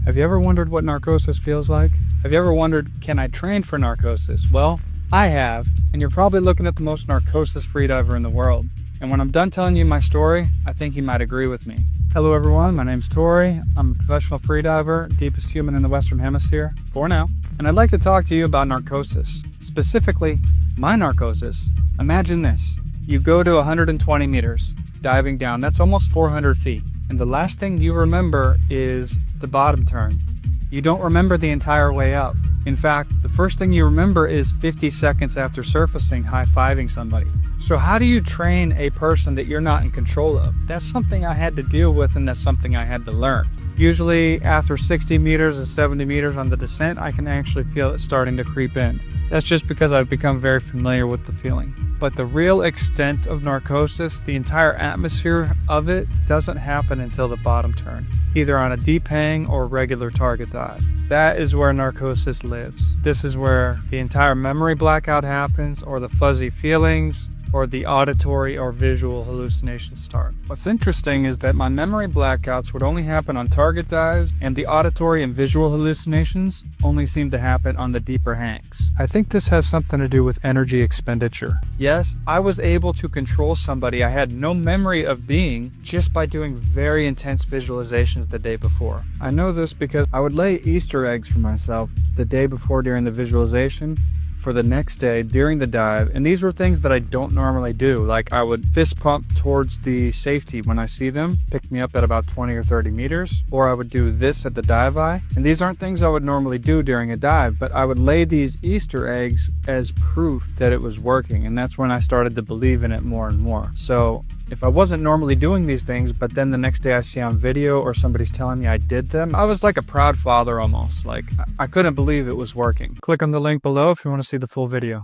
Have you ever wondered what narcosis feels like? Have you ever wondered, can I train for narcosis? Well, I have, and you're probably looking at the most narcosis freediver in the world. And when I'm done telling you my story, I think you might agree with me. Hello everyone, my name's Tory. I'm a professional freediver, deepest human in the Western Hemisphere, for now. And I'd like to talk to you about narcosis. Specifically, my narcosis. Imagine this. You go to 120 meters, diving down. That's almost 400 feet. And the last thing you remember is the bottom turn. You don't remember the entire way up. In fact, the first thing you remember is 50 seconds after surfacing, high-fiving somebody. So how do you train a person that you're not in control of? That's something I had to deal with, and that's something I had to learn. Usually after 60 meters and 70 meters on the descent, I can actually feel it starting to creep in. That's just because I've become very familiar with the feeling. But the real extent of narcosis, the entire atmosphere of it, doesn't happen until the bottom turn, either on a deep hang or regular target dive. That is where narcosis lives. This is where the entire memory blackout happens, or the fuzzy feelings, or the auditory or visual hallucinations start. What's interesting is that my memory blackouts would only happen on target dives, and the auditory and visual hallucinations only seem to happen on the deeper hangs. I think this has something to do with energy expenditure. Yes, I was able to control somebody I had no memory of being just by doing very intense visualizations the day before. I know this because I would lay Easter eggs for myself the day before during the visualization, for the next day during the dive, and these were things that I don't normally do. Like I would fist pump towards the safety when I see them, pick me up at about 20 or 30 meters, or I would do this at the dive eye. And these aren't things I would normally do during a dive, but I would lay these Easter eggs as proof that it was working, and that's when I started to believe in it more and more. So if I wasn't normally doing these things, but then the next day I see on video or somebody's telling me I did them, I was like a proud father almost. Like I couldn't believe it was working. Click on the link below if you want to see the full video.